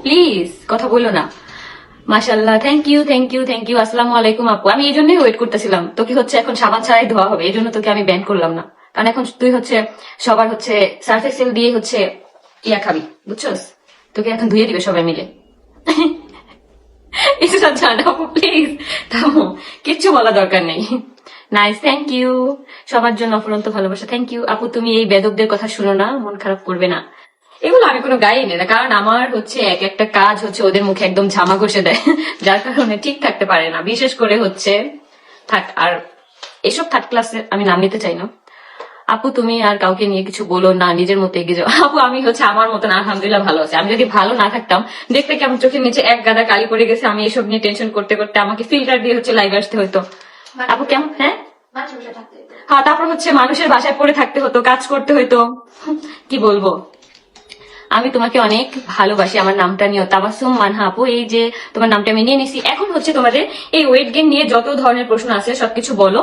Please কথা বলো না। মাশাআল্লাহ, thank you thank you thank you. আসসালামু আলাইকুম আপু। আমি এই জন্যই ওয়েট করতেছিলাম, তোকে হচ্ছে এখন সাবান ছাড়াই ধোয়া হবে, এই জন্য তোকে আমি ব্যান করলাম না। কারণ এখন তুই হচ্ছে সবার হচ্ছে সার্ফ এক্সেল দিয়ে হচ্ছে ইয়া খাবি, বুঝছস? তোকে এখন ধুয়ে দিবে সবাই মিলে। এটা জান আপু, প্লিজ থামো, কিচ্ছু বলা দরকার নেই। Nice, thank you. সবার জন্য অফুরন্ত ভালোবাসা, থ্যাংক ইউ আপু। তুমি এই বেদকদের কথা শুনো না, মন খারাপ করবে না। এগুলো আমি কোনো গায়ে নেই না, কারণ আমার হচ্ছে এক একটা কাজ হচ্ছে ওদের মুখে একদম ঝামা ঘষে দেয়, যার কারণে ঠিক থাকতে পারে না। বিশেষ করে হচ্ছে থার্ড, আর এসব থার্ড ক্লাসের আমি নাম নিতে চাই না। আপু তুমি আর কাউকে নিয়ে কিছু বলো না, নিজের মতো এগিয়ে যাও। আপু আমি হচ্ছে আমার মতন আলহামদুলিল্লাহ ভালো আছে। আমি যদি ভালো না থাকতাম, দেখতে কি আমার চোখের নিচে এক গাদা কালি পড়ে গেছে, আমি এসব নিয়ে টেনশন করতে করতে আমাকে ফিল্টার দিয়ে হচ্ছে লাইভ আসতে হতো। আপু কেমন? হ্যাঁ হ্যাঁ, তারপর হচ্ছে মানুষের বাসায় পড়ে থাকতে হতো, কাজ করতে হতো। কি বলবো, আমি তোমাকে অনেক ভালোবাসি। আমার নামটা নিও তাবাসসুম মানহা আপু। এই যে তোমার নামটা আমি নিয়ে নিছি। এখন হচ্ছে তোমাদের এই ওয়েট গেইন নিয়ে যত ধরনের প্রশ্ন আছে সবকিছু বলো,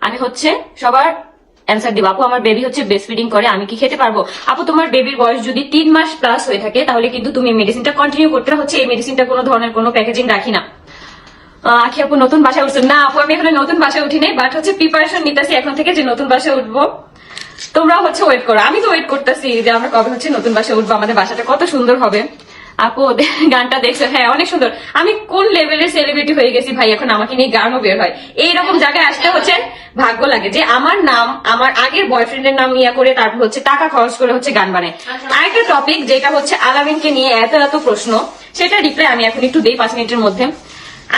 আমি হচ্ছে সবার অ্যান্সার দিব। আপু আমার বেবি হচ্ছে ব্রেস্ট ফিডিং করে, আমি কি খেতে পারবো? আপু তোমার বেবির বয়স যদি 3 মাস প্লাস হয়ে থাকে তাহলে কিন্তু তুমি মেডিসিনটা কন্টিনিউ করতে হচ্ছে। এই মেডিসিনটা কোনো ধরনের কোনো প্যাকেজিং রাখি না। আখি আপু নতুন বাসায় উঠছেন না? আপু আমি এখানে নতুন বাসায় উঠি নাই, বাট হচ্ছে প্রিপারেশন নিতেছি এখন থেকে যে নতুন বাসায় উঠবো। তোমরা হচ্ছে ওয়েট করো, আমি তো ওয়েট করতেছি যে আমরা কবে হচ্ছে নতুন বাসায় উঠবো, আমাদের বাসাটা কত সুন্দর হবে। আপু ওদের গানটা দেখছো? হ্যাঁ অনেক সুন্দর। আমি কোন লেভেলের সেলিব্রিটি হয়ে গেছি ভাই, এখন আমাকে নিয়ে গানও বের হয়। এইরকম জায়গায় আসতে হচ্ছে ভাগ্য লাগে যে আমার নাম আমার আগের বয়ফ্রেন্ডের নাম ইয়া করে তারপর হচ্ছে টাকা খরচ করে হচ্ছে গান বানায়। আরেকটা টপিক যেটা হচ্ছে আলামিনকে নিয়ে এত এত প্রশ্ন, সেটা রিপ্লাই আমি এখন একটু দেই 5 মিনিটের মধ্যে।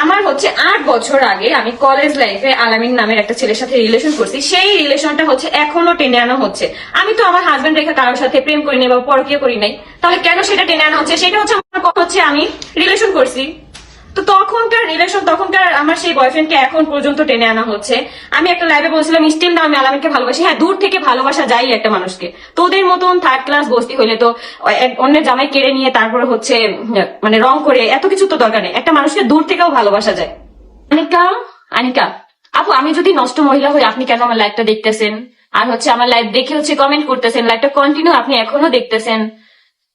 আমার হচ্ছে 8 বছর আগে আমি কলেজ লাইফে আলামিন নামের একটা ছেলের সাথে রিলেশন করছি। সেই রিলেশনটা হচ্ছে এখনো টেনে আনা হচ্ছে। আমি তো আমার হাজবেন্ড রেখে কারোর সাথে প্রেম করি নাই বা পরকীয়া করি নাই, তাহলে কেন সেটা টেনে আনা হচ্ছে? সেটা হচ্ছে আমার কথা হচ্ছে আমি রিলেশন করছি, তো তখনকার রিলেশন তখনকার আমার সেই বয়ফ্রেন্ডকে এখন পর্যন্ত টেনে আনা হচ্ছে। আমি একটা লাইভে বলছিলাম স্টিল না আমি আলামিনকে ভালোবাসি। হ্যাঁ, দূর থেকে ভালোবাসা যায় একটা মানুষকে। তোদের মতন থার্ড ক্লাস বস্তি হইলে তো অন্যের জামাই কেড়ে নিয়ে তারপরে হচ্ছে মানে রং করে এত কিছু তো দরকার নেই। একটা মানুষকে দূর থেকেও ভালোবাসা যায়। আনিকা, আনিকা আপু আমি যদি নষ্ট মহিলা হই, আপনি কেন আমার লাইভটা দেখতেছেন? আর হচ্ছে আমার লাইভ দেখে হচ্ছে কমেন্ট করতেছেন, লাইভটা কন্টিনিউ আপনি এখনো দেখতেছেন।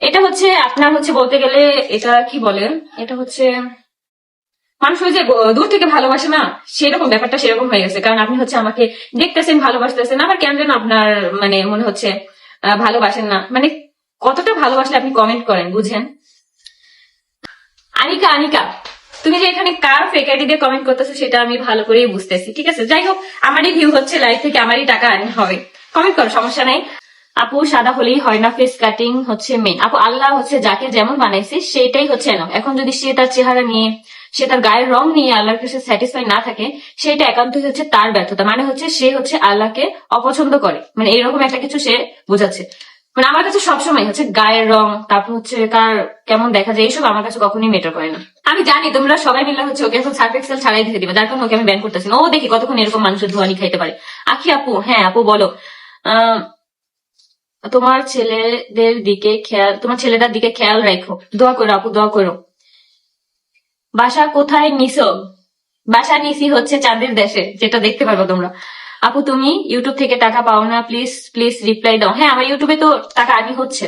এটা হচ্ছে আপনার হচ্ছে বলতে গেলে এটা কি বলেন, এটা হচ্ছে মানুষ ওই যে দূর থেকে ভালোবাসে না, সেরকম ব্যাপারটা সেরকম হয়ে গেছে। কারণ আপনি হচ্ছে আমাকে দেখতেছেন, ভালোবাসতেছেন, আবার কেন যেন আপনার মানে মনে হচ্ছে ভালোবাসেন না। মানে কতটা ভালোবাসলে আপনি কমেন্ট করেন বুঝেন। আনিকা, আনিকা তুমি যে এখানে কার ফেক আইডি দিয়ে কমেন্ট করতেছো সেটা আমি ভালো করেই বুঝতেছি, ঠিক আছে? যাই হোক, আমারই ভিউ হচ্ছে, লাইভ থেকে আমারই টাকা আর্ন হবে। কমেন্ট করো, সমস্যা নাই। আপু সাদা হলেই হয় না, ফেস কাটিং হচ্ছে মেন। আপু আল্লাহ হচ্ছে যাকে যেমন বানাইছে সেটাই হচ্ছে না। এখন যদি সে তার চেহারা নিয়ে, সে তার গায়ের রং নিয়ে আল্লাহর কাছে স্যাটিসফাই না থাকে, সেটা একান্তই হচ্ছে তার ব্যর্থতা। মানে হচ্ছে সে হচ্ছে আল্লাহকে অপছন্দ করে, মানে এরকম একটা কিছু সে বোঝাচ্ছে। মানে আমার কাছে সবসময় হচ্ছে গায়ের রং, তারপর হচ্ছে কার কেমন দেখা যায়, এইসব আমার কাছে কখনোই মেটার করে না। আমি জানি তোমরা সবাই মিলে হচ্ছে ওকে এখন সার্ফ এক্সেল ছাড়াই দিতে দিবে, যার কারণে ওকে আমি ব্যান করতেছি না। ও দেখি কতক্ষণ এরকম মানুষের ধোয়ানি খাইতে পারে। আখি আপু, হ্যাঁ আপু বলো। তোমার ছেলেদের দিকে খেয়াল, তোমার ছেলেটার দিকে খেয়াল রাখো, দোয়া করো আপু, দোয়া করো। বাসা কোথায় নিছো? বাসা নিছি হচ্ছে চাঁদের দেশে, যেটা দেখতে পারবো তোমরা। আপু তুমি ইউটিউব থেকে টাকা পাও না, প্লিজ প্লিজ রিপ্লাই দাও। হ্যাঁ আমার ইউটিউবে তো টাকা আর্নিং হচ্ছে।